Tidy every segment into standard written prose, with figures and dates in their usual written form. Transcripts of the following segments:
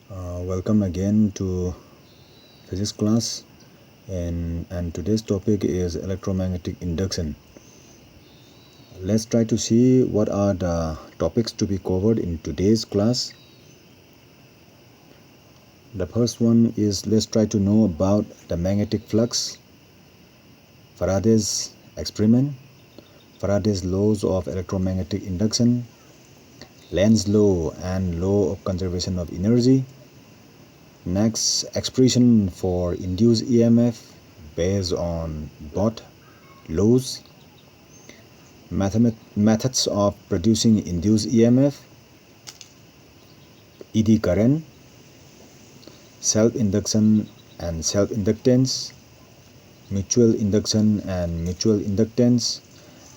Welcome again to physics class, and today's topic is electromagnetic induction. Let's try to see what are the topics to be covered in today's class. The first one is, let's try to know about the magnetic flux, Faraday's experiment, Faraday's laws of electromagnetic induction, Lenz's law and law of conservation of energy. Next, expression for induced EMF based on both laws. Methods of producing induced EMF, ED current, self-induction and self-inductance, mutual induction and mutual inductance,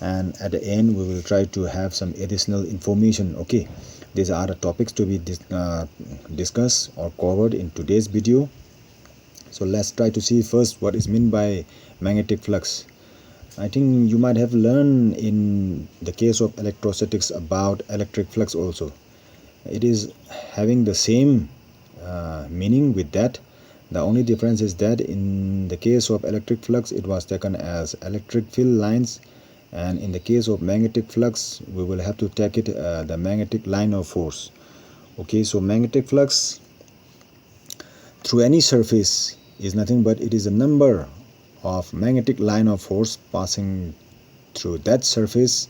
and at the end we will try to have some additional information. Okay, these are the topics to be discussed or covered in today's video. So let's try to see first what is meant by magnetic flux. I think you might have learned in the case of electrostatics about electric flux also. It is having the same meaning with that. The only difference is that in the case of electric flux it was taken as electric field lines, and in the case of magnetic flux we will have to take it the magnetic line of force. Okay, so magnetic flux through any surface is nothing but it is a number of magnetic line of force passing through that surface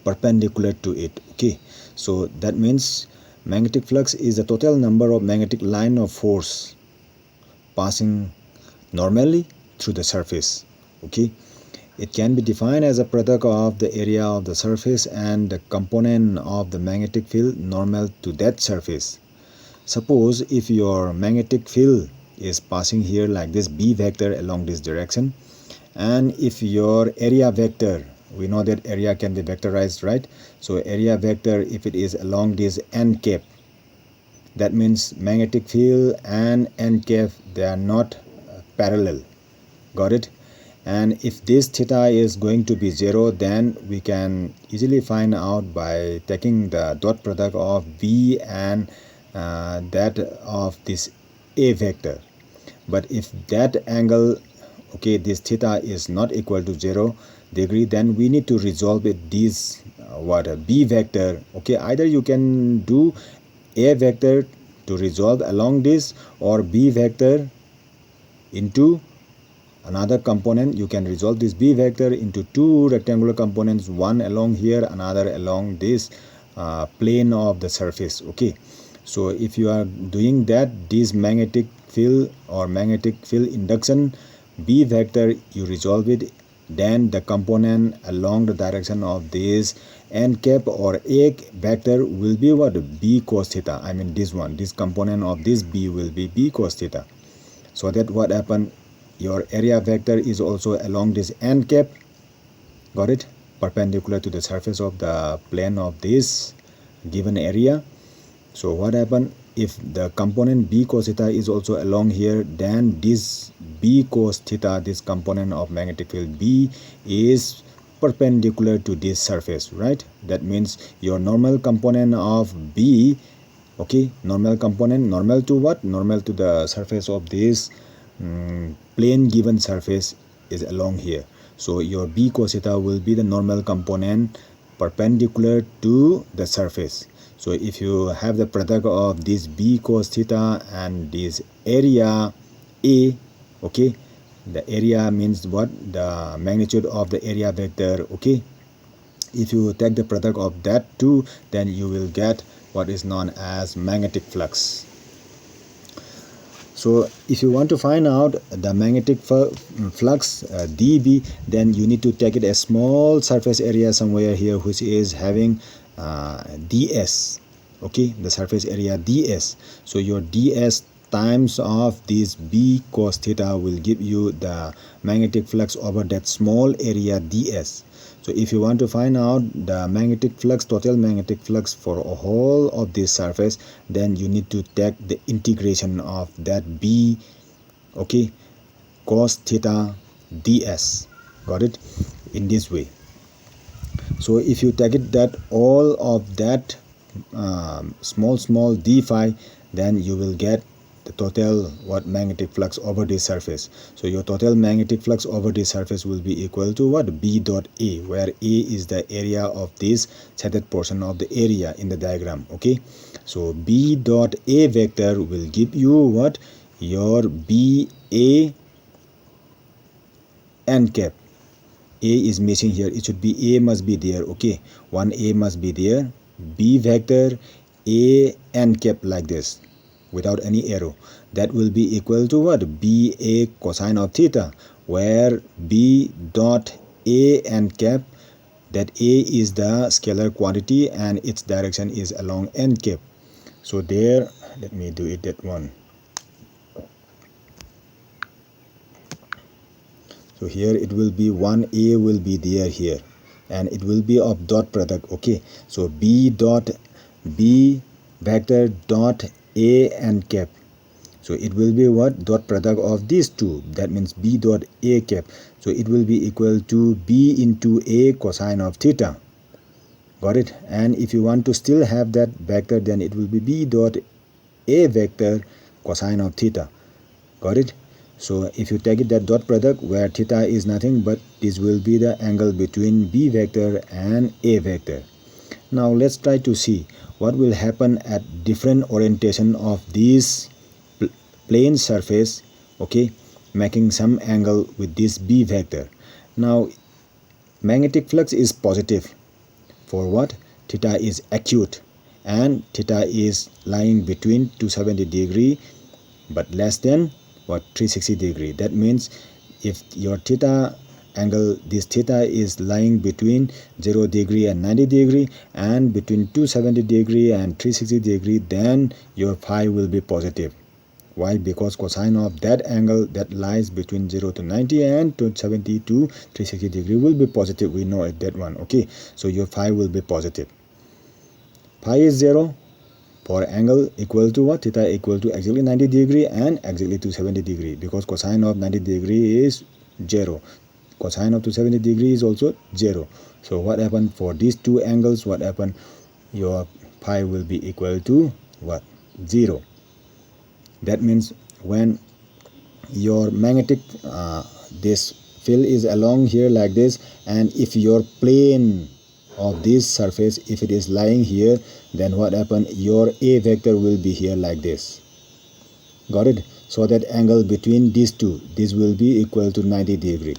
perpendicular to it. Okay, so that means magnetic flux is the total number of magnetic line of force passing normally through the surface. Okay, it can be defined as a product of the area of the surface and the component of the magnetic field normal to that surface. Suppose if your magnetic field is passing here like this B vector along this direction, and if your area vector, we know that area can be vectorized, right? So area vector, if it is along this n cap, that means magnetic field and n cap, they are not parallel. Got it? And if this theta is going to be 0, then we can easily find out by taking the dot product of B and that of this A vector. But if that angle, okay, this theta is not equal to 0 degree, then we need to resolve it this B vector. Okay, either you can do A vector to resolve along this, or B vector into another component. You can resolve this B vector into two rectangular components, one along here, another along this plane of the surface. Okay, so if you are doing that, this magnetic field or magnetic field induction B vector, you resolve it, then the component along the direction of this n cap or A vector will be what? B cos theta. I mean this one, this component of this B will be B cos theta. So that what happened, your area vector is also along this n cap, got it, perpendicular to the surface of the plane of this given area. So what happened, if the component B cos theta is also along here, then this B cos theta, this component of magnetic field B, is perpendicular to this surface, right? That means your normal component of B, okay, normal component, normal to what? Normal to the surface of this plane given surface is along here. So your B cos theta will be the normal component perpendicular to the surface. So if you have the product of this B cos theta and this area A, okay, the area means what? The magnitude of the area vector. Okay, if you take the product of that two, then you will get what is known as magnetic flux. So if you want to find out the magnetic flux dB, then you need to take it a small surface area somewhere here which is having ds. Okay, the surface area ds. So your ds times of this B cos theta will give you the magnetic flux over that small area ds. So if you want to find out the magnetic flux, total magnetic flux for a whole of this surface, then you need to take the integration of that B, okay, cos theta ds. Got it? In this way. So if you take it that all of that small d phi, then you will get the total what magnetic flux over this surface. So your total magnetic flux over this surface will be equal to what? B dot A, where A is the area of this shaded portion of the area in the diagram. Okay, so B dot A vector will give you what? Your B A n cap. A is missing here, it should be A must be there. Okay, one A must be there. B vector A n cap like this without any arrow, that will be equal to what? B A cosine of theta, where B dot A n cap, that A is the scalar quantity and its direction is along n cap. So there, let me do it that one. So here it will be 1A will be there here, and it will be of dot product. Okay, so B dot B vector dot A n cap, so it will be what? Dot product of these two, that means B dot A cap, so it will be equal to B into A cosine of theta. Got it? And if you want to still have that vector, then it will be B dot A vector cosine of theta. Got it? So if you take it that dot product, where theta is nothing but this will be the angle between B vector and A vector. Now let's try to see what will happen at different orientation of this plane surface, okay, making some angle with this B vector. Now magnetic flux is positive for what? Theta is acute and theta is lying between 270 degree but less than what? 360 degree. That means if your theta angle, this theta is lying between 0 degree and 90 degree and between 270 degree and 360 degree, then your phi will be positive. Why? Because cosine of that angle that lies between 0 to 90 and 270 to 360 degree will be positive. We know it, that one. Okay, so your phi will be positive. Phi is 0 for angle equal to what? Theta equal to exactly 90 degree and exactly 270 degree, because cosine of 90 degree is 0. Cosine of 270 degree is also 0. So what happened for these two angles? What happened? Your phi will be equal to what? 0. That means when your magnetic this field is along here like this, and if your plane of this surface, if it is lying here, then what happened? Your A vector will be here like this. Got it? So that angle between these two, this will be equal to 90 degree.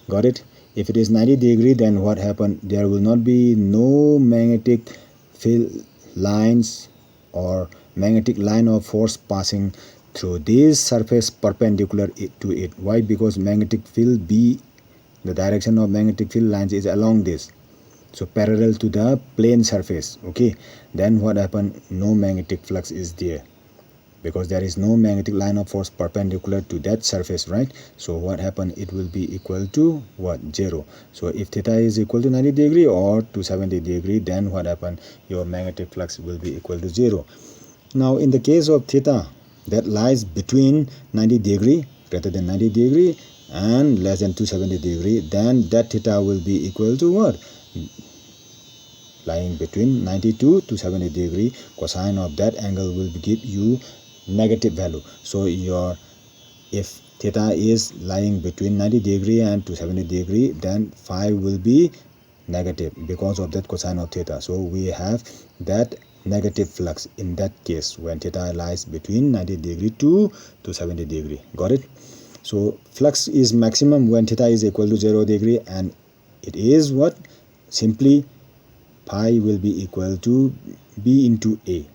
Got it? If it is 90 degree, then what happened? There will not be no magnetic field lines or magnetic line of force passing through this surface perpendicular to it. Why? Because magnetic field B, the direction of magnetic field lines is along this, so parallel to the plane surface. Okay, then what happened? No magnetic flux is there, because there is no magnetic line of force perpendicular to that surface, right? So what happened? It will be equal to what? 0. So if theta is equal to 90 degree or 270 degree, then what happened? Your magnetic flux will be equal to 0. Now in the case of theta that lies between 90 degree, greater than 90 degree and less than 270 degree, then that theta will be equal to what? Lying between 90 to 270 degree, cosine of that angle will give you negative value. So your, if theta is lying between 90 degree and 270 degree, then phi will be negative because of that cosine of theta. So we have that negative flux in that case when theta lies between 90 degree to 270 degree. Got it? So flux is maximum when theta is equal to 0 degree, and it is what? Simply pi will be equal to B into A.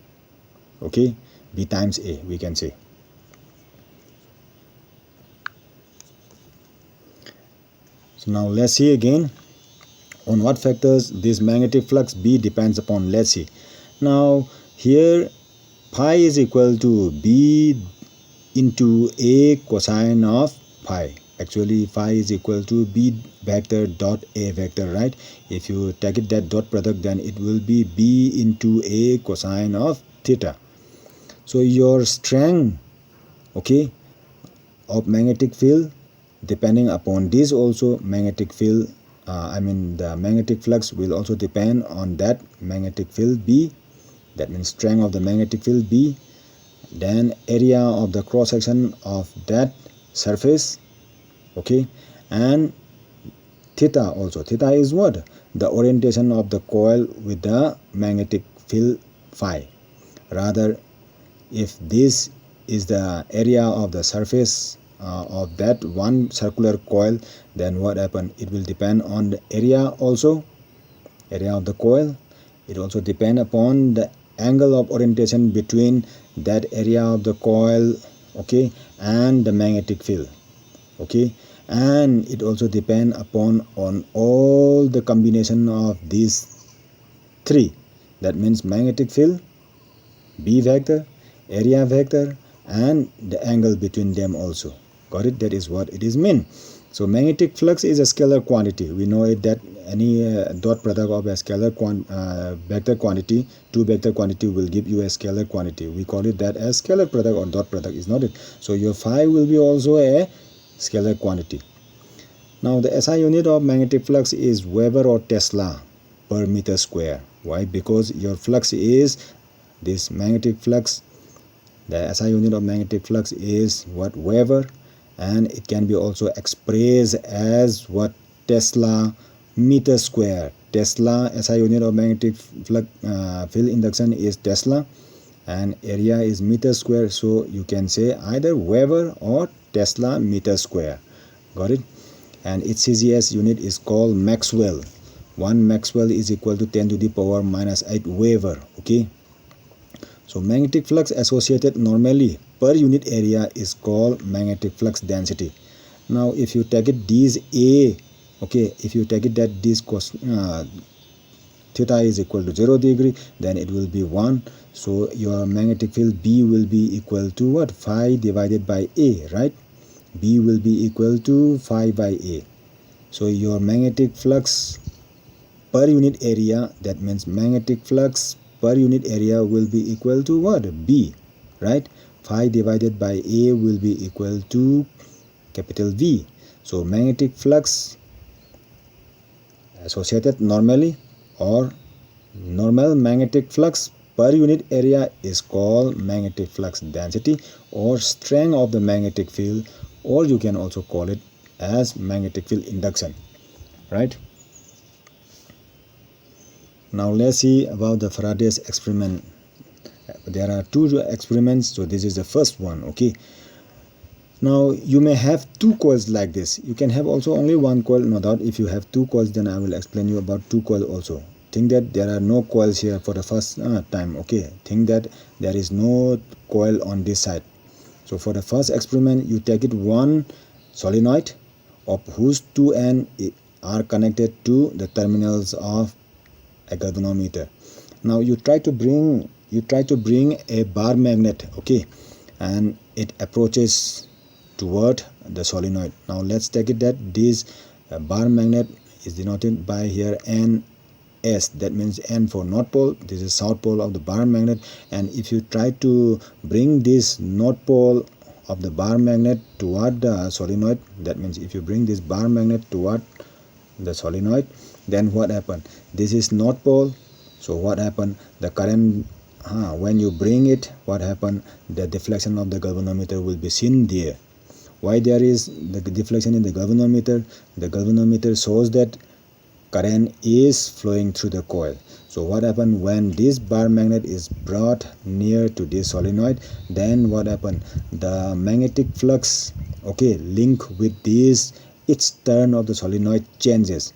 Okay, B times A, we can say. So now let's see again on what factors this magnetic flux B depends upon. Let's see. Now here pi is equal to B into A cosine of phi. Actually phi is equal to B vector dot A vector, right? If you take it that dot product, then it will be B into A cosine of theta. So your strength, okay, of magnetic field depending upon this also magnetic field, the magnetic flux will also depend on that magnetic field B. That means strength of the magnetic field B. then area of the cross section of that surface, okay, and theta also. Theta is what? The orientation of the coil with the magnetic field phi. Rather, if this is the area of the surface of that one circular coil, then what happen? It will depend on the area also, area of the coil. It also depend upon the angle of orientation between that area of the coil, okay, and the magnetic field, okay, and it also depend upon on all the combination of these three. That means magnetic field, B vector, area vector, and the angle between them also. Got it? That is what it is mean. So magnetic flux is a scalar quantity. We know it that any dot product of a scalar vector quantity, two vector quantity will give you a scalar quantity. We call it that as scalar product or dot product, is not it? So your phi will be also a scalar quantity. Now the SI unit of magnetic flux is Weber or Tesla per meter square. Why? Because your flux is this magnetic flux. The SI unit of magnetic flux is what? Weber, and it can be also expressed as what? Tesla meter square. Tesla SI unit of magnetic flux field induction is Tesla, and area is meter square. So you can say either Weber or Tesla meter square. Got it? And its CGS unit is called Maxwell. 1 Maxwell is equal to 10 to the power minus 8 Weber. Okay. So magnetic flux associated normally per unit area is called magnetic flux density. Now if you take it this A, okay, if you take it that this cos theta is equal to 0 degree, then it will be 1. So your magnetic field B will be equal to what? Phi divided by A, right? B will be equal to phi by A. So your magnetic flux per unit area, that means magnetic flux per unit area will be equal to what? B, right? Phi divided by A will be equal to capital V. So magnetic flux associated normally or normal magnetic flux per unit area is called magnetic flux density or strength of the magnetic field, or you can also call it as magnetic field induction, right? Now let's see about the Faraday's experiment. There are two experiments, so this is the first one. Okay, now you may have two coils like this. You can have also only one coil, no doubt. If you have two coils, then I will explain you about two coil also. Think that there are no coils here for the first time. Okay, think that there is no coil on this side. So for the first experiment, you take it one solenoid of whose two ends are connected to the terminals of a galvanometer. Now you try to bring a bar magnet, okay, and it approaches toward the solenoid. Now let's take it that this bar magnet is denoted by here NS. That means N for north pole. This is south pole of the bar magnet, and if you try to bring this north pole of the bar magnet toward the solenoid, that means if you bring this bar magnet toward the solenoid, then what happened? This is north pole. So what happened? The current when you bring it, what happened? The deflection of the galvanometer will be seen there. Why there is the deflection in the galvanometer? The galvanometer shows that current is flowing through the coil. So what happened when this bar magnet is brought near to this solenoid? Then what happened? The magnetic flux, okay, link with this, its turn of the solenoid changes.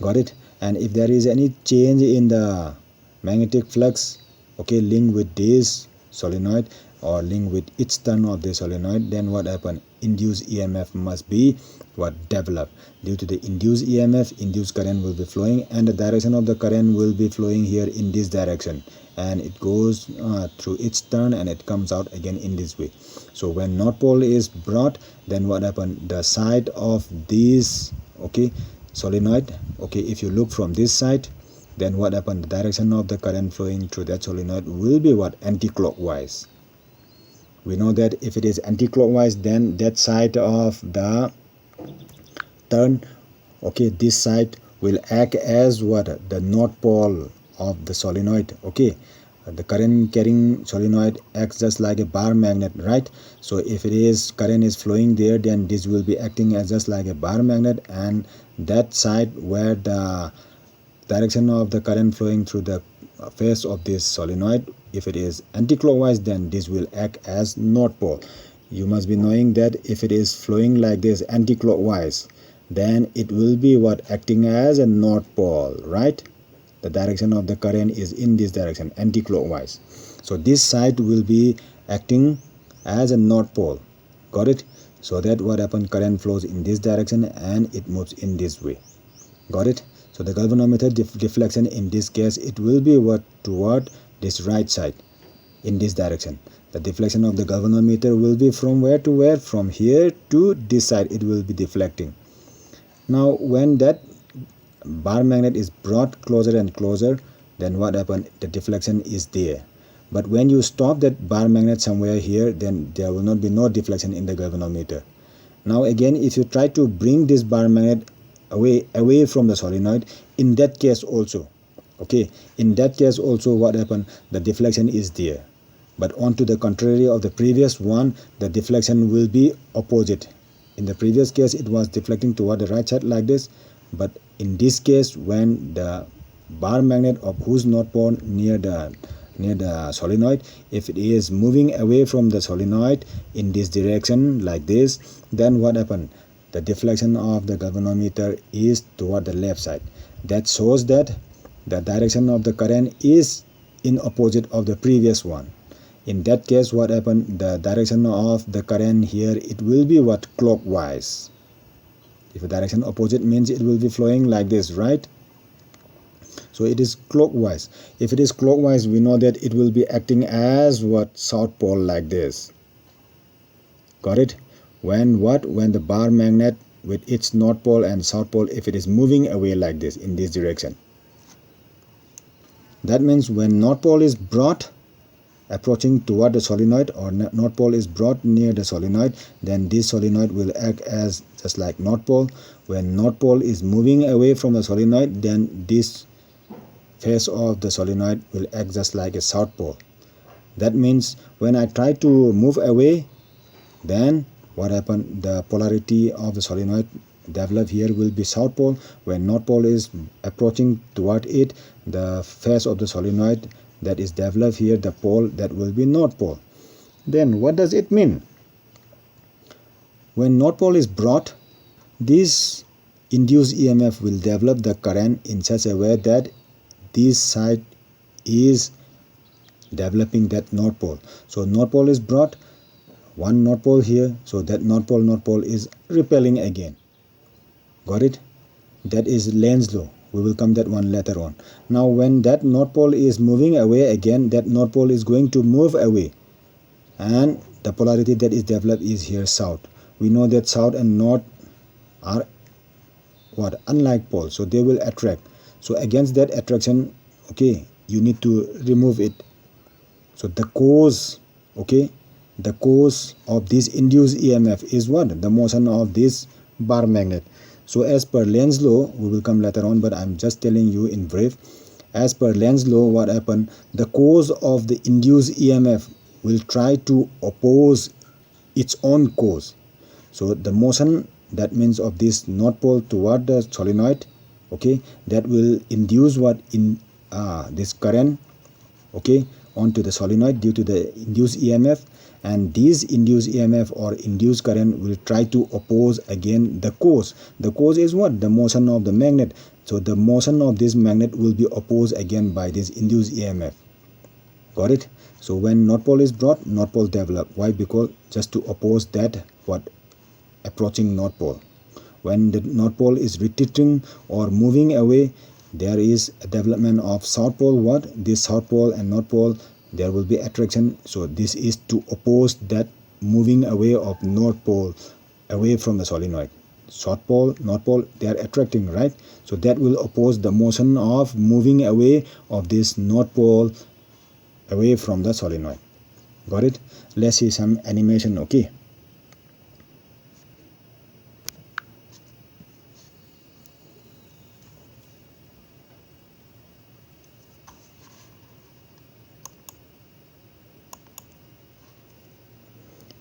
Got it? And if there is any change in the magnetic flux, okay, link with this solenoid or link with its turn of the solenoid, then what happened? Induced EMF must be what? Developed. Due to the induced EMF, induced current will be flowing, and the direction of the current will be flowing here in this direction, and it goes through its turn and it comes out again in this way. So when north pole is brought, then what happened? The side of this, okay, solenoid, okay, if you look from this side, then what happened? The direction of the current flowing through that solenoid will be what? Anti-clockwise. We know that if it is anti-clockwise, then that side of the turn, okay, this side will act as what? The north pole of the solenoid, okay, the current carrying solenoid acts just like a bar magnet, right? So if it is current is flowing there, then this will be acting as just like a bar magnet, and that side where the direction of the current flowing through the face of this solenoid, if it is anti-clockwise, then this will act as north pole. You must be knowing that if it is flowing like this anti-clockwise, then it will be what, acting as a north pole, right? The direction of the current is in this direction, anti-clockwise. So this side will be acting as a north pole. Got it? So that what happen, current flows in this direction and it moves in this way. Got it? So the galvanometer deflection in this case, it will be what, toward this right side, in this direction. The deflection of the galvanometer will be from where to where? From here to this side it will be deflecting. Now when that bar magnet is brought closer and closer, then what happened? The deflection is there. But when you stop that bar magnet somewhere here, then there will not be no deflection in the galvanometer. Now again, if you try to bring this bar magnet away from the solenoid, in that case also, okay, in that case also what happened? The deflection is there. But on to the contrary of the previous one, the deflection will be opposite. In the previous case it was deflecting toward the right side like this, but in this case, when the bar magnet of whose north pole near the solenoid, if it is moving away from the solenoid in this direction like this, then what happened? The deflection of the galvanometer is toward the left side. That shows that the direction of the current is in opposite of the previous one. In that case, what happened? The direction of the current here, it will be what? Clockwise. If a direction opposite means it will be flowing like this, right? So it is clockwise. If it is clockwise, we know that it will be acting as what? South pole like this. Got it? When what? When the bar magnet with its north pole and south pole, if it is moving away like this in this direction. That means when north pole is brought approaching toward the solenoid, or north pole is brought near the solenoid, then this solenoid will act as just like north pole. When north pole is moving away from the solenoid, then this face of the solenoid will act just like a south pole. That means when I try to move away, then what happened? The polarity of the solenoid developed here will be south pole. When north pole is approaching toward it, the face of the solenoid that is developed here, the pole, that will be north pole. Then what does it mean? When north pole is brought, this induced EMF will develop the current in such a way that this side is developing that north pole. So north pole is brought, one north pole here, so that north pole is repelling again. Got it? That is Lenz's law. We will come that one later on. Now when that north pole is moving away again, that north pole is going to move away, and the polarity that is developed is here south. We know that south and north are what? Unlike poles, so they will attract. So against that attraction, okay, you need to remove it. So the cause, okay, the cause of this induced EMF is what? The motion of this bar magnet. So as per Lenz's law, we will come later on, but I'm just telling you in brief. As per Lenz's law, what happened? The cause of the induced EMF will try to oppose its own cause. So the motion, that means of this north pole toward the solenoid, okay, that will induce what? In this current, okay, onto the solenoid due to the induced EMF, and this induced EMF or induced current will try to oppose again the cause. The cause is what? The motion of the magnet. So the motion of this magnet will be opposed again by this induced EMF. Got it? So when north pole is brought, north pole develop. Why? Because just to oppose that what? Approaching north pole. When the north pole is retreating or moving away, there is a development of south pole. What? This south pole and north pole, there will be attraction. So this is to oppose that moving away of north pole away from the solenoid. South pole, north pole, they are attracting, right? So that will oppose the motion of moving away of this north pole away from the solenoid. Got it? Let's see some animation. Okay.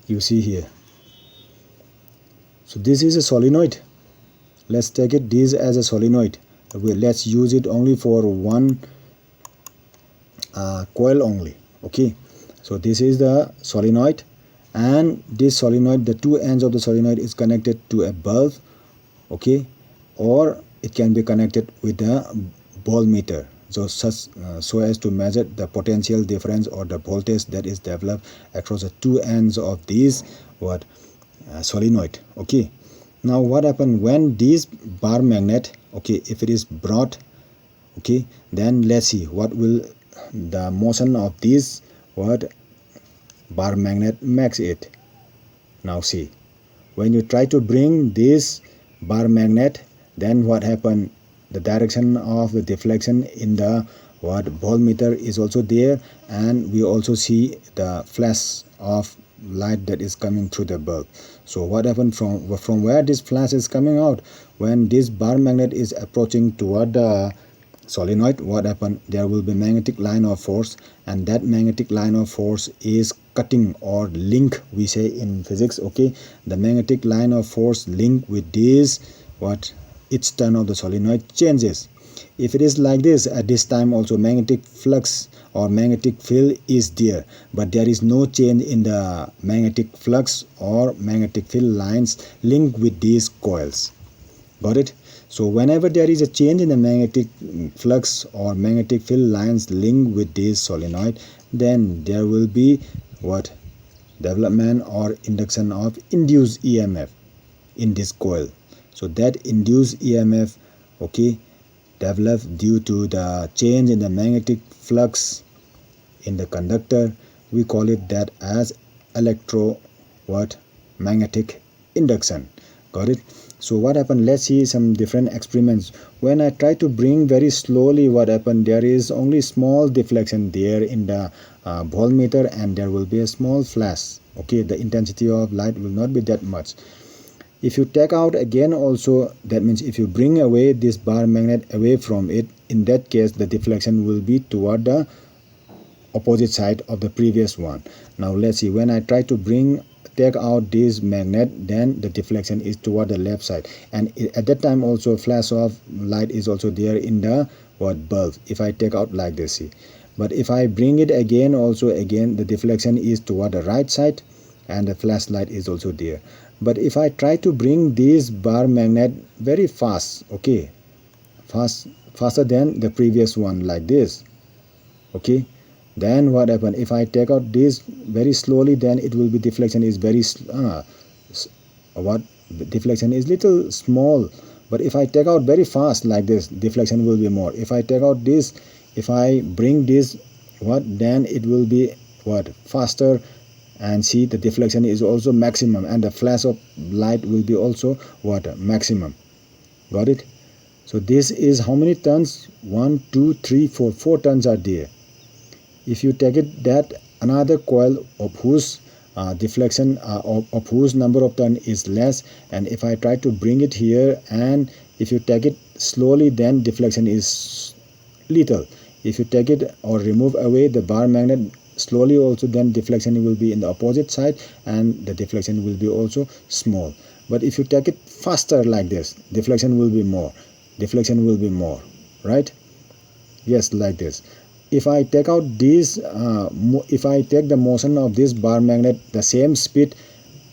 You see here. So this is a solenoid. Let's take it this as a solenoid. Let's use it only for one coil only. Okay, so this is the solenoid, and this solenoid, the two ends of the solenoid is connected to a bulb. Okay, or it can be connected with the voltmeter, so as to measure the potential difference or the voltage that is developed across the two ends of these solenoid. Okay, now what happens when this bar magnet, okay, if it is brought, okay, then let's see what will the motion of this bar magnet makes it. Now see, when you try to bring this bar magnet, then what happened, the direction of the deflection in the voltmeter is also there, and we also see the flash of light that is coming through the bulb. So what happened, from where this flash is coming out, when this bar magnet is approaching toward the solenoid, what happened, there will be magnetic line of force, and that magnetic line of force is cutting or link, we say in physics. Okay, the magnetic line of force link with this each turn of the solenoid changes. If it is like this, at this time also magnetic flux or magnetic field is there, but there is no change in the magnetic flux or magnetic field lines linked with these coils. Got it? So whenever there is a change in the magnetic flux or magnetic field lines linked with this solenoid, then there will be development or induction of induced EMF in this coil. So that induced EMF, okay, developed due to the change in the magnetic flux in the conductor. We call it that as electromagnetic induction. Got it? So what happened, let's see some different experiments. When I try to bring very slowly, what happened, there is only small deflection there in the voltmeter, and there will be a small flash. Okay, the intensity of light will not be that much. If you take out again also, that means if you bring away this bar magnet away from it, in that case the deflection will be toward the opposite side of the previous one. Now let's see, when I try to take out this magnet, then the deflection is toward the left side, and at that time also flash of light is also there in the bulb. If I take out like this, see, but if I bring it again also, again the deflection is toward the right side, and the flashlight is also there. But if I try to bring this bar magnet very fast, okay, faster than the previous one, like this, okay, then what happened, if I take out this very slowly, then it will be deflection is very deflection is little small. But if I take out very fast like this, deflection will be more. If I take out this, if I bring this, then it will be faster, and see the deflection is also maximum, and the flash of light will be also maximum. Got it? So this is how many turns? 1 2 3 4 turns are there. If you take it that another coil of whose deflection of whose number of turn is less, and if I try to bring it here, and if you take it slowly, then deflection is little. If you take it or remove away the bar magnet slowly also, then deflection will be in the opposite side, and the deflection will be also small. But if you take it faster like this, deflection will be more, right? Yes, like this. If I take out this, if I take the motion of this bar magnet the same speed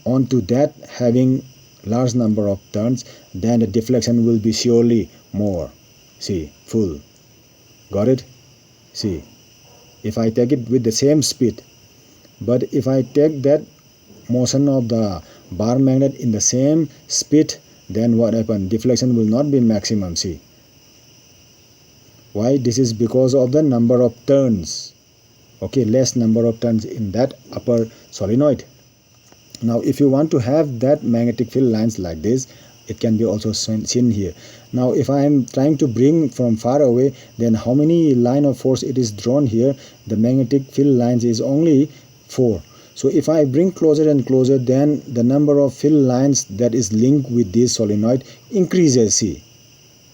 onto that having large number of turns, then the deflection will be surely more. See, full. Got it? See, if I take it with the same speed, but if I take that motion of the bar magnet in the same speed, then what happens? Deflection will not be maximum. See, why? This is because of the number of turns. Okay, less number of turns in that upper solenoid. Now if you want to have that magnetic field lines like this, it can be also seen here. Now if I am trying to bring from far away, then how many line of force it is drawn here? The magnetic field lines is only 4. So if I bring closer and closer, then the number of field lines that is linked with this solenoid increases. See,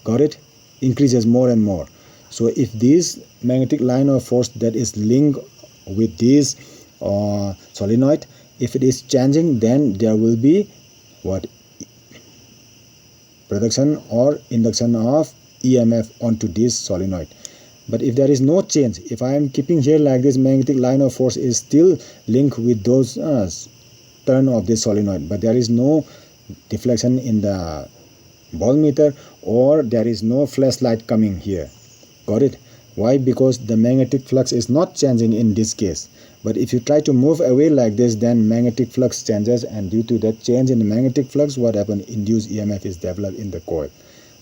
got it? Increases more and more. So if this magnetic line of force that is linked with this solenoid If it is changing, then there will be what? Production or induction of EMF onto this solenoid. But if there is no change, if I am keeping here like this, magnetic line of force is still linked with those turn of this solenoid, but there is no deflection in the voltmeter, or there is no flashlight coming here. Got it? Why? Because the magnetic flux is not changing in this case. But if you try to move away like this, then magnetic flux changes, and due to that change in the magnetic flux, what happens? Induced EMF is developed in the coil.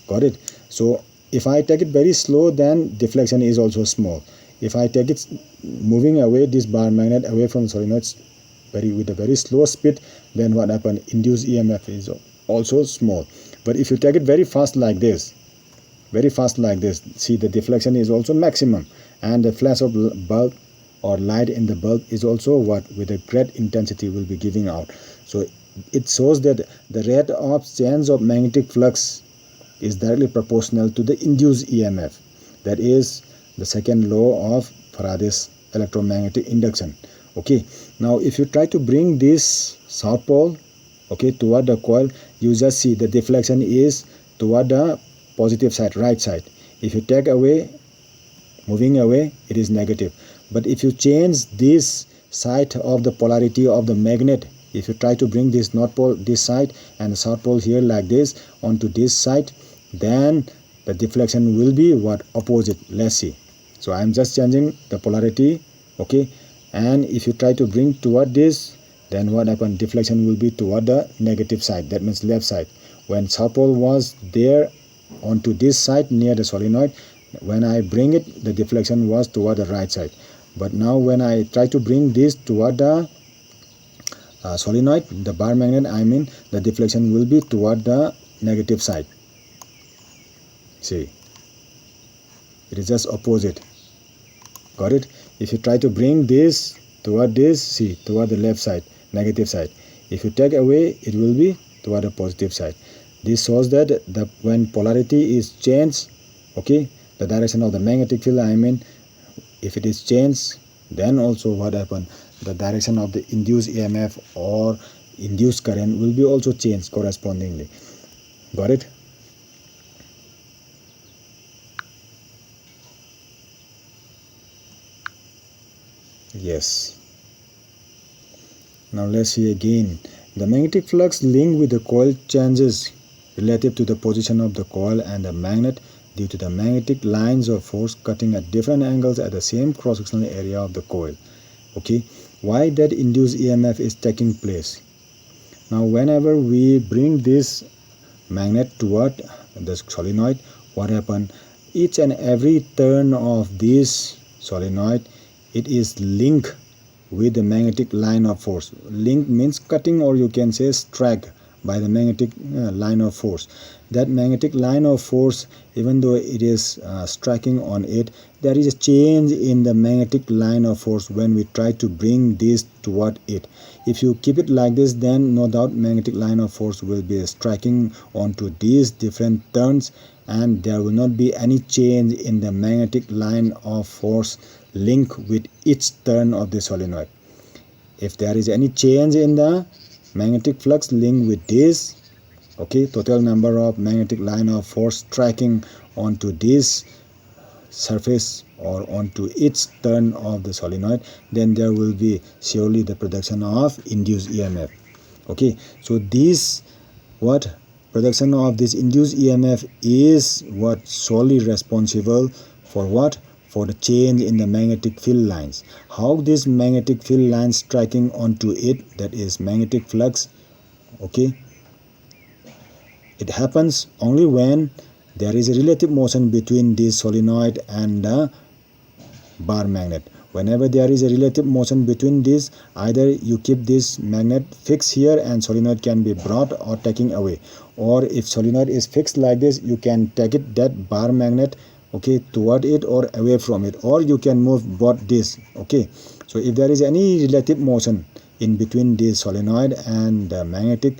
Got it? So if I take it very slow, then deflection is also small. If I take it moving away, this bar magnet away from the solenoid with a very slow speed, then what happens? Induced EMF is also small. But if you take it very fast like this, see, the deflection is also maximum, and the flash of bulb or light in the bulb is also what? With a great intensity will be giving out. So it shows that the rate of change of magnetic flux is directly proportional to the induced EMF. That is the second law of Faraday's electromagnetic induction. Okay, now if you try to bring this south pole, okay, toward the coil, you just see the deflection is toward the positive side, right side. If you take away, moving away, it is negative. But if you change this side of the polarity of the magnet, if you try to bring this north pole this side and the south pole here like this onto this side, then the deflection will be what? Opposite. Let's see. So I am just changing the polarity, okay, and if you try to bring toward this, then what happens? Deflection will be toward the negative side, that means left side. When south pole was there onto this side near the solenoid, when I bring it, the deflection was toward the right side. But now when I try to bring this toward the solenoid, the bar magnet, I mean, the deflection will be toward the negative side. See, it is just opposite. Got it? If you try to bring this toward this, see, toward the left side, negative side. If you take away, it will be toward the positive side. This shows that when polarity is changed, okay, the direction of the magnetic field, I mean, if it is changed, then also what happens? The direction of the induced EMF or induced current will be also changed correspondingly. Got it? Yes. Now let's see again. The magnetic flux linked with the coil changes relative to the position of the coil and the magnet due to the magnetic lines of force cutting at different angles at the same cross-sectional area of the coil. Okay, why that induced EMF is taking place? Now whenever we bring this magnet toward the solenoid, what happens? Each and every turn of this solenoid, it is linked with the magnetic line of force. Link means cutting, or you can say struck by the magnetic line of force. That magnetic line of force, even though it is striking on it, there is a change in the magnetic line of force when we try to bring this toward it. If you keep it like this, then no doubt magnetic line of force will be striking onto these different turns, and there will not be any change in the magnetic line of force linked with each turn of the solenoid. If there is any change in the magnetic flux linked with this, okay, total number of magnetic line of force striking onto this surface or onto each turn of the solenoid, then there will be surely the production of induced EMF. Okay, so this what production of this induced EMF is what solely responsible for what? For the change in the magnetic field lines. How this magnetic field lines striking onto it, that is magnetic flux, okay, it happens only when there is a relative motion between this solenoid and the bar magnet. Whenever there is a relative motion between this, either you keep this magnet fixed here and solenoid can be brought or taken away, or if solenoid is fixed like this, you can take it, that bar magnet, okay, toward it or away from it, or you can move both this. Okay, so if there is any relative motion in between this solenoid and the magnetic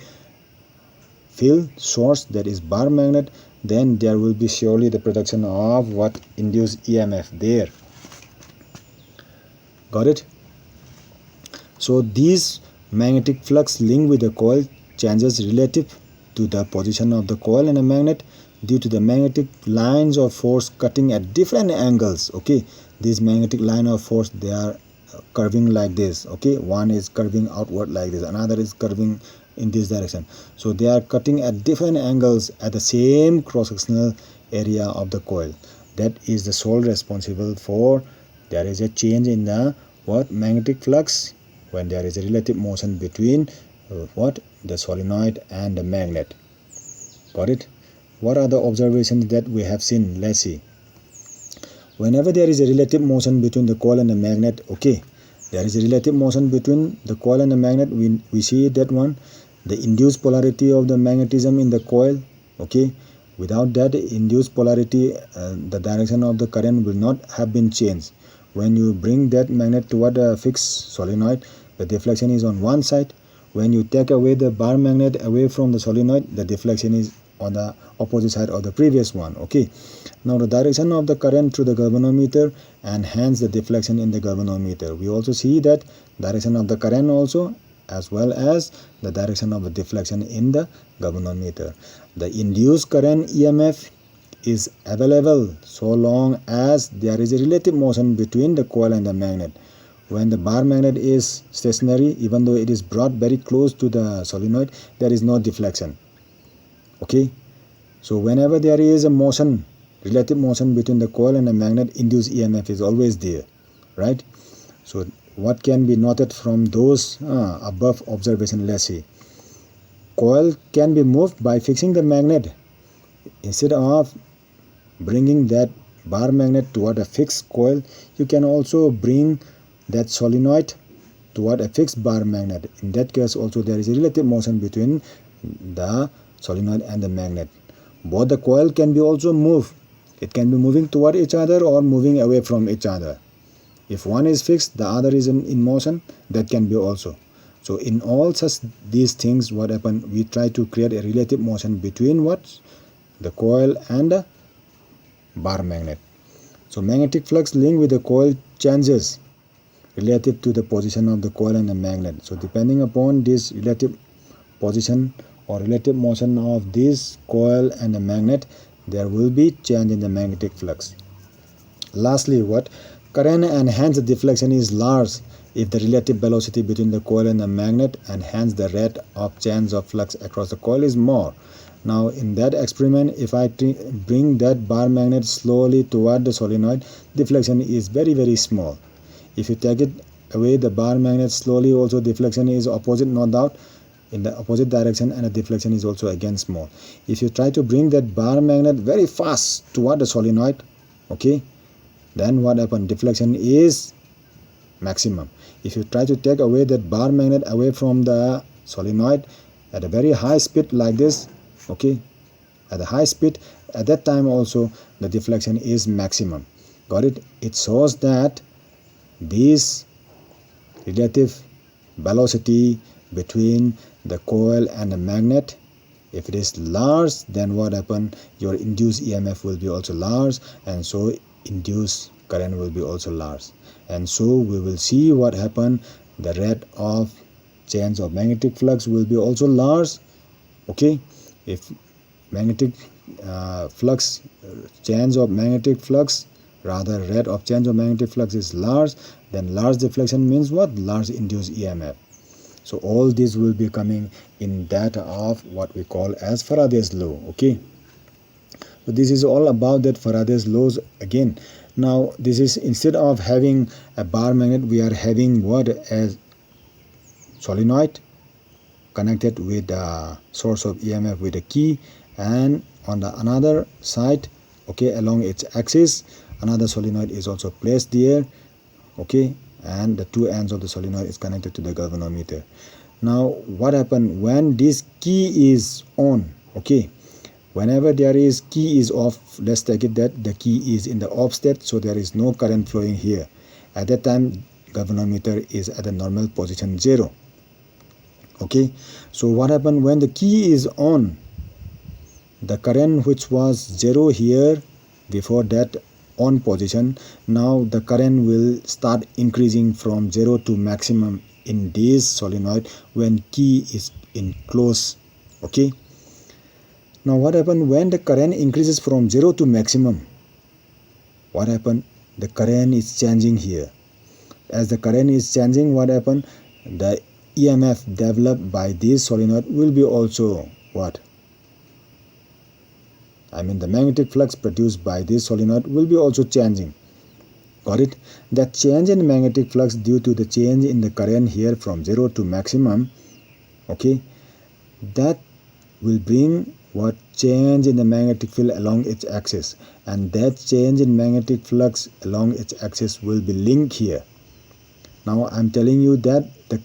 field source, that is bar magnet, then there will be surely the production of what? Induced EMF there. Got it? So these magnetic flux linked with the coil changes relative to the position of the coil and the magnet due to the magnetic lines of force cutting at different angles. Okay, this magnetic line of force, they are curving like this. Okay, one is curving outward like this, another is curving in this direction. So they are cutting at different angles at the same cross-sectional area of the coil. That is the sole responsible for there is a change in the what magnetic flux when there is a relative motion between what the solenoid and the magnet. Got it? What are the observations that we have seen? Let's see. Whenever there is a relative motion between the coil and the magnet, okay, there is a relative motion between the coil and the magnet, we see that one, the induced polarity of the magnetism in the coil. Okay, without that induced polarity, the direction of the current will not have been changed. When you bring that magnet toward a fixed solenoid, the deflection is on one side. When you take away the bar magnet away from the solenoid, the deflection is on the opposite side of the previous one. Okay, now the direction of the current through the galvanometer and hence the deflection in the galvanometer. We also see that direction of the current also as well as the direction of the deflection in the galvanometer. The induced current EMF is available so long as there is a relative motion between the coil and the magnet. When the bar magnet is stationary, even though it is brought very close to the solenoid, there is no deflection. Okay, so whenever there is a motion, relative motion between the coil and the magnet, induced EMF is always there, right? So what can be noted from those above observation? Let's see. Coil can be moved by fixing the magnet. Instead of bringing that bar magnet toward a fixed coil, you can also bring that solenoid toward a fixed bar magnet. In that case also there is a relative motion between the solenoid and the magnet. Both the coil can be also moved. It can be moving toward each other or moving away from each other. If one is fixed, the other is in motion, that can be also. So in all such these things, what happen, we try to create a relative motion between what? The coil and the bar magnet. So magnetic flux linked with the coil changes relative to the position of the coil and the magnet. So depending upon this relative position or relative motion of this coil and the magnet, there will be change in the magnetic flux. Lastly, what? Current and hence the deflection is large if the relative velocity between the coil and the magnet and hence the rate of change of flux across the coil is more. Now in that experiment, if I bring that bar magnet slowly toward the solenoid, deflection is very small. If you take it away the bar magnet slowly, also deflection is opposite, no doubt, in the opposite direction, and the deflection is also again small. If you try to bring that bar magnet very fast toward the solenoid, okay, then what happens? Deflection is maximum. If you try to take away that bar magnet away from the solenoid at a very high speed like this, okay, at a high speed, at that time also the deflection is maximum. Got it? It shows that this relative velocity between the coil and the magnet, if it is large, then what happen? Your induced EMF will be also large, and so induced current will be also large, and so we will see what happen. The rate of change of magnetic flux will be also large. Okay, if magnetic flux change of magnetic flux, rather rate of change of magnetic flux is large, then large deflection means what? Large induced EMF. So all this will be coming in that of what we call as Faraday's law. Okay, so this is all about that Faraday's laws again. Now this is, instead of having a bar magnet, we are having what? As solenoid connected with the source of EMF with a key, and on the another side, okay, along its axis, another solenoid is also placed there. Okay, and the two ends of the solenoid is connected to the galvanometer. Now what happens when this key is on? Okay, whenever there is key is off, let's take it that the key is in the off state, so there is no current flowing here. At that time galvanometer is at the normal position 0. Okay, so what happens when the key is on? The current which was 0 here before that on position, now the current will start increasing from 0 to maximum in this solenoid when key is in close. Okay, now what happened when the current increases from 0 to maximum? What happened? The current is changing here. As the current is changing, what happened? The EMF developed by this solenoid will be also what? I mean the magnetic flux produced by this solenoid will be also changing. Got it? That change in magnetic flux due to the change in the current here from 0 to maximum, okay, that will bring what? Change in the magnetic field along its axis, and that change in magnetic flux along its axis will be linked here. Now I'm telling you that the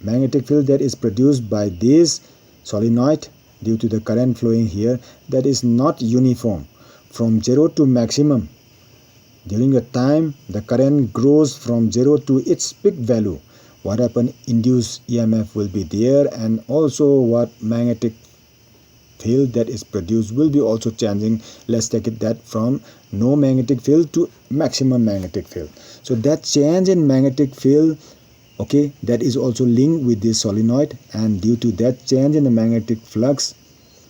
magnetic field that is produced by this solenoid due to the current flowing here, that is not uniform. From 0 to maximum, during the time the current grows from 0 to its peak value, what happen? Induced EMF will be there, and also what? Magnetic field that is produced will be also changing. Let's take it that from no magnetic field to maximum magnetic field. So that change in magnetic field, okay, that is also linked with this solenoid, and due to that change in the magnetic flux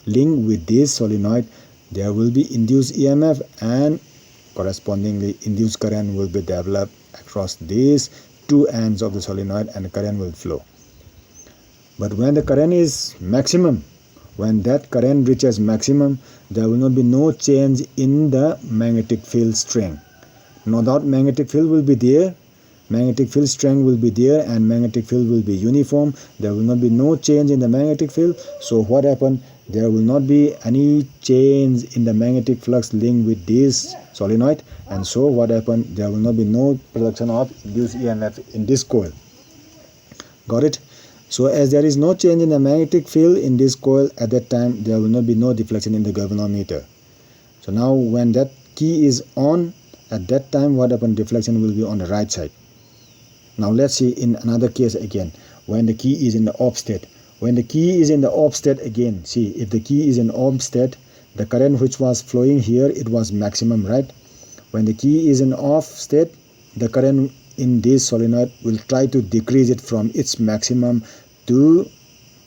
linked with this solenoid, there will be induced EMF, and correspondingly induced current will be developed across these two ends of the solenoid, and the current will flow. But when the current is maximum, when that current reaches maximum, there will not be no change in the magnetic field strength. No doubt magnetic field will be there, magnetic field strength will be there, and magnetic field will be uniform. There will not be no change in the magnetic field. So what happened? There will not be any change in the magnetic flux linked with this solenoid, and so what happened? There will not be no production of induced EMF in this coil. Got it? So as there is no change in the magnetic field in this coil, at that time there will not be no deflection in the galvanometer. So now when that key is on, at that time what happened? Deflection will be on the right side. Now let's see in another case again, when the key is in the off state. When the key is in the off state again, see, if the key is in off state, the current which was flowing here, it was maximum, right? When the key is in off state, the current in this solenoid will try to decrease it from its maximum to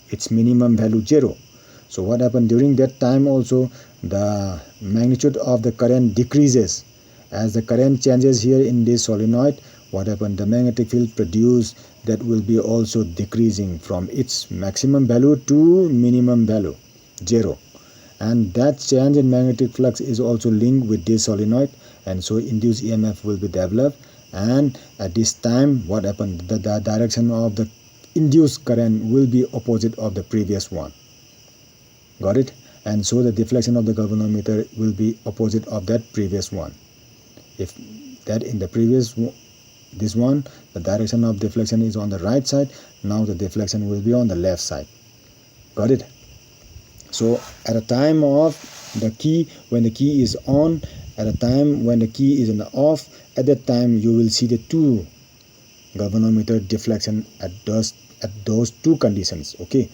its minimum value 0. So what happened? During that time also the magnitude of the current decreases. As the current changes here in this solenoid, what happened? The magnetic field produced, that will be also decreasing from its maximum value to minimum value 0. And that change in magnetic flux is also linked with this solenoid, and so induced EMF will be developed. And at this time what happened? The direction of the induced current will be opposite of the previous one. Got it? And so the deflection of the galvanometer will be opposite of that previous one. If that in the previous this one, the direction of deflection is on the right side, now the deflection will be on the left side. Got it? So at a time of the key, when the key is on, at a time when the key is in the off, at that time you will see the two galvanometer deflection at those two conditions. Okay,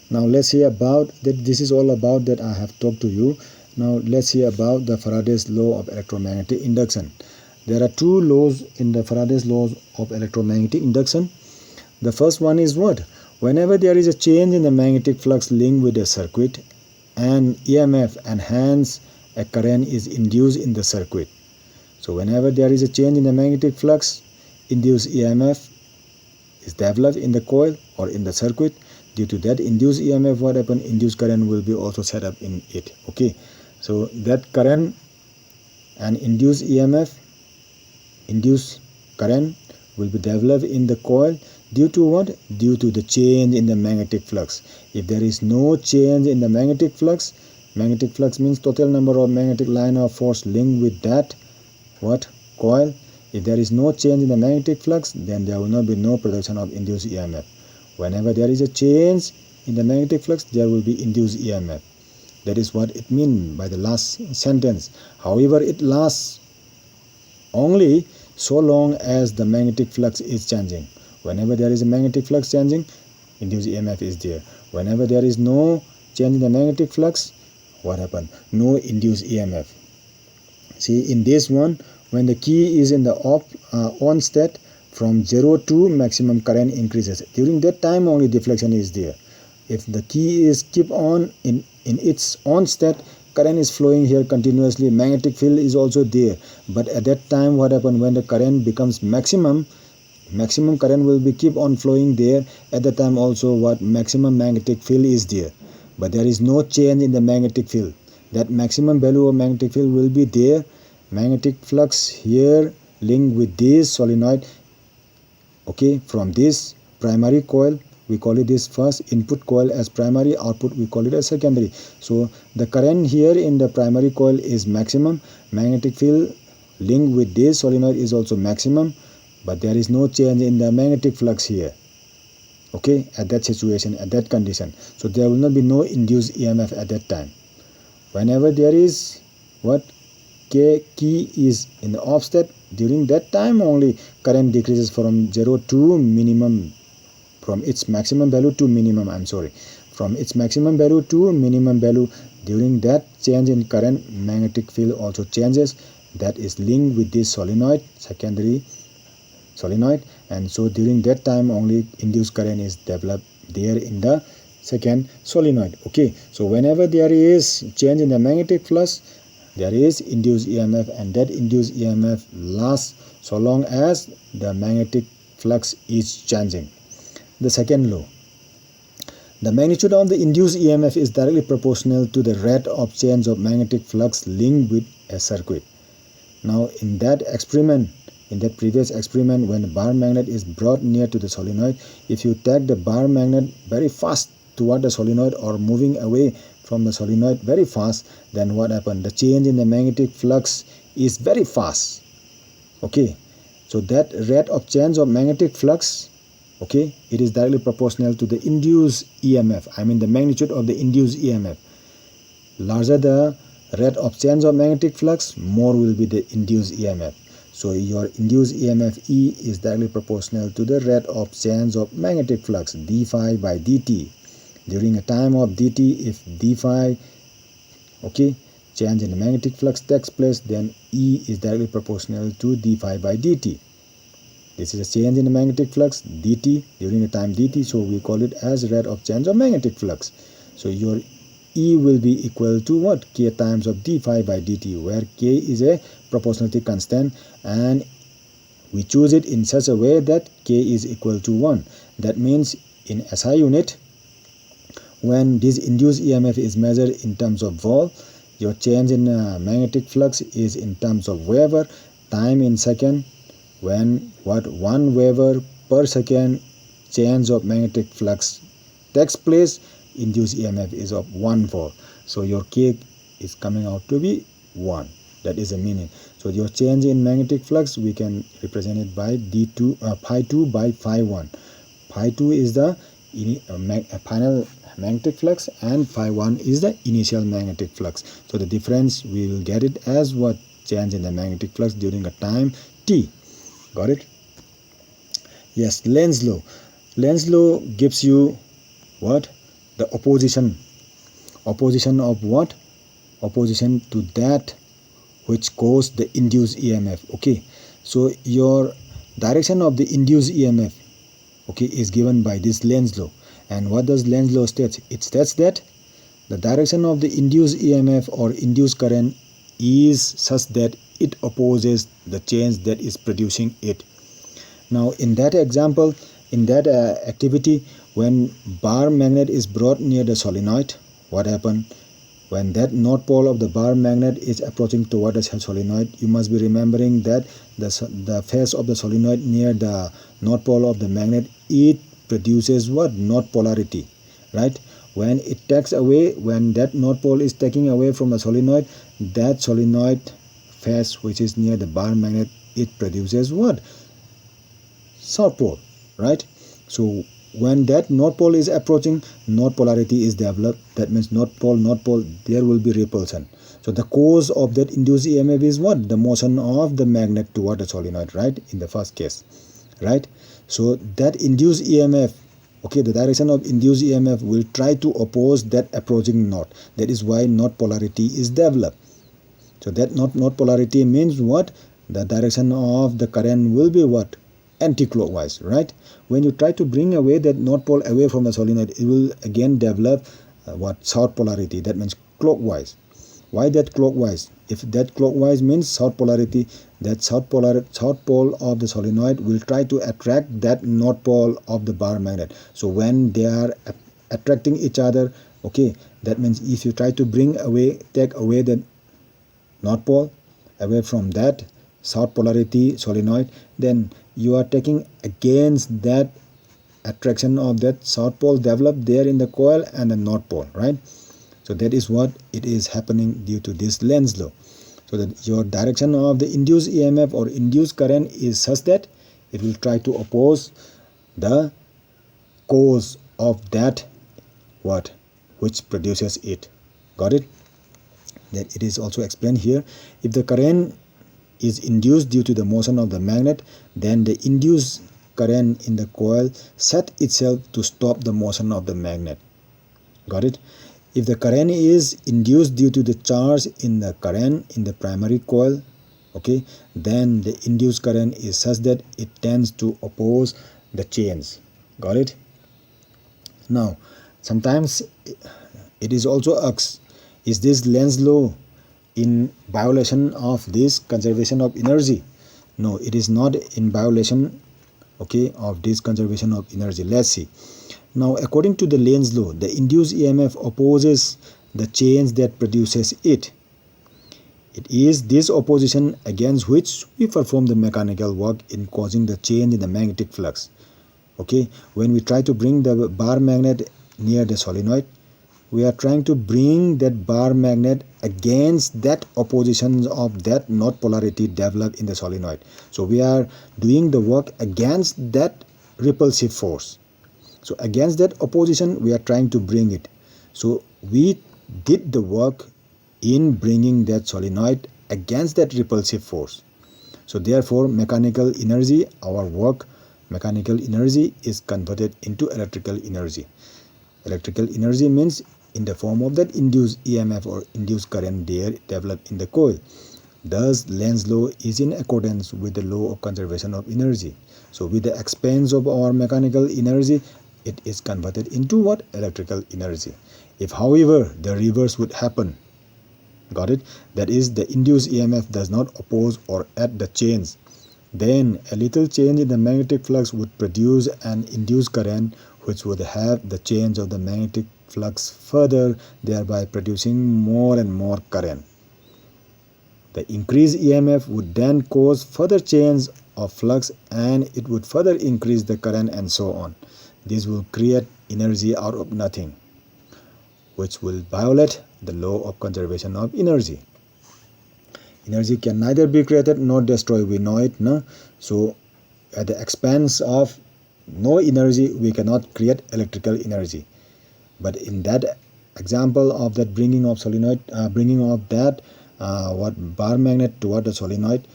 now let's see about that. This is all about that I have talked to you. Now let's see about the Faraday's law of electromagnetic induction. There are two laws in the Faraday's laws of electromagnetic induction. The first one is what? Whenever there is a change in the magnetic flux linked with a circuit, an EMF and hence a current is induced in the circuit. So whenever there is a change in the magnetic flux, induced EMF is developed in the coil or in the circuit. Due to that induced EMF, what happens? Induced current will be also set up in it. Okay, so that current and induced EMF, induced current will be developed in the coil due to what? Due to the change in the magnetic flux. If there is no change in the magnetic flux means total number of magnetic line of force linked with that what? Coil. If there is no change in the magnetic flux, then there will not be no production of induced EMF. Whenever there is a change in the magnetic flux, there will be induced EMF. That is what it means by the last sentence. However, it lasts only so long as the magnetic flux is changing. Whenever there is a magnetic flux changing, induced EMF is there. Whenever there is no change in the magnetic flux, what happened? No induced EMF. See, in this one, when the key is in the on state, from 0 to maximum current increases. During that time only deflection is there. If the key is keep on in its on state, current is flowing here continuously, magnetic field is also there. But at that time what happens, when the current becomes maximum current will be keep on flowing there. At the time also what, maximum magnetic field is there, but there is no change in the magnetic field. That maximum value of magnetic field will be there. Magnetic flux here linked with this solenoid, okay, from this primary coil, we call it this first input coil as primary, output we call it as secondary. So the current here in the primary coil is maximum, magnetic field linked with this solenoid is also maximum, but there is no change in the magnetic flux here, okay, at that situation, at that condition. So there will not be no induced EMF at that time. Whenever there is what, key is in the off state, during that time only current decreases from 0 to minimum, from its maximum value to minimum, from its maximum value to minimum value. During that change in current, magnetic field also changes, that is linked with this solenoid, secondary solenoid, and so during that time only induced current is developed there in the second solenoid. Okay, so whenever there is change in the magnetic flux, there is induced EMF, and that induced EMF lasts so long as the magnetic flux is changing. The second law, the magnitude of the induced EMF is directly proportional to the rate of change of magnetic flux linked with a circuit. Now in that experiment, in that previous experiment, when the bar magnet is brought near to the solenoid, if you take the bar magnet very fast toward the solenoid or moving away from the solenoid very fast, then what happened? The change in the magnetic flux is very fast. Okay, so that rate of change of magnetic flux, okay, it is directly proportional to the induced EMF. I mean the magnitude of the induced EMF. Larger the rate of change of magnetic flux, more will be the induced EMF. So your induced EMF E is directly proportional to the rate of change of magnetic flux, d phi by dt. During a time of dt, if d phi, okay, change in the magnetic flux takes place, then E is directly proportional to d phi by dt. This is a change in the magnetic flux dt during a time dt, so we call it as rate of change of magnetic flux. So your E will be equal to what? K times of d phi by dt, where K is a proportionality constant, and we choose it in such a way that K is equal to 1. That means in SI unit, when this induced EMF is measured in terms of volt, your change in magnetic flux is in terms of Weber, time in second, when what 1 Weber per second change of magnetic flux takes place, induced EMF is of 1 volt. So your K is coming out to be 1. That is the meaning. So your change in magnetic flux, we can represent it by pi 2 by phi 1. Pi 2 is the final magnetic flux and phi 1 is the initial magnetic flux. So the difference, we will get it as what? Change in the magnetic flux during a time t. Got it? Yes, Lenz law. Lenz law gives you what? The opposition. Opposition of what? Opposition to that which caused the induced EMF. Okay, so your direction of the induced EMF, okay, is given by this Lenz law. And what does Lenz law state? It states that the direction of the induced EMF or induced current is such that it opposes the change that is producing it. Now in that example, in that activity, when bar magnet is brought near the solenoid, what happened? When that north pole of the bar magnet is approaching toward the solenoid, you must be remembering that the face of the solenoid near the north pole of the magnet, it produces what? North polarity, right? When it takes away, when that north pole is taking away from the solenoid, that solenoid face which is near the bar magnet, it produces what? South pole, right? So when that north pole is approaching, north polarity is developed. That means north pole, there will be repulsion. So the cause of that induced EMF is what? The motion of the magnet toward the solenoid, right? In the first case, right? So that induced EMF, okay, the direction of induced EMF will try to oppose that approaching north. That is why north polarity is developed. So that north polarity means what? the direction of the current will be what? Anti-clockwise, right? When you try to bring away that north pole away from the solenoid, it will again develop what? South polarity. That means clockwise. Why that clockwise? If that clockwise means south polarity, that south pole of the solenoid will try to attract that north pole of the bar magnet. So when they are attracting each other, okay, that means if you try to take away the north pole away from that south polarity solenoid, then you are taking against that attraction of that south pole developed there in the coil and the north pole, right? So that is what it is happening due to this Lenz law. So that your direction of the induced EMF or induced current is such that it will try to oppose the cause of that what which produces it. Got it? That it is also explained here. If the current is induced due to the motion of the magnet, then the induced current in the coil set itself to stop the motion of the magnet. Got it? If the current is induced due to the charge in the current in the primary coil, okay, then the induced current is such that it tends to oppose the change. Got it? Now, sometimes it is also asked, is this Lenz law in violation of this conservation of energy? No, it is not in violation, okay, of this conservation of energy. Let's see. Now, according to the Lenz law, the induced EMF opposes the change that produces it. It is this opposition against which we perform the mechanical work in causing the change in the magnetic flux. Okay, when we try to bring the bar magnet near the solenoid, we are trying to bring that bar magnet against that opposition of that north polarity developed in the solenoid. So we are doing the work against that repulsive force. So against that opposition, we are trying to bring it. So we did the work in bringing that solenoid against that repulsive force. So therefore, mechanical energy, our work, mechanical energy is converted into electrical energy. Electrical energy means in the form of that induced EMF or induced current there developed in the coil. Thus, Lenz law is in accordance with the law of conservation of energy. So with the expense of our mechanical energy, it is converted into what? Electrical energy. If, however, the reverse would happen, got it? That is, the induced EMF does not oppose or add the change, then a little change in the magnetic flux would produce an induced current which would have the change of the magnetic flux further, thereby producing more and more current. The increased EMF would then cause further change of flux and it would further increase the current and so on. This will create energy out of nothing, which will violate the law of conservation of energy. Energy can neither be created nor destroyed, we know it, no? So at the expense of no energy, we cannot create electrical energy. But in that example of that bringing of solenoid, bar magnet toward the solenoid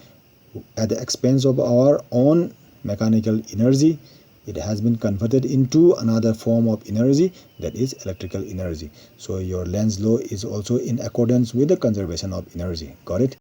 at the expense of our own mechanical energy, it has been converted into another form of energy, that is electrical energy. So your Lenz law is also in accordance with the conservation of energy. Got it?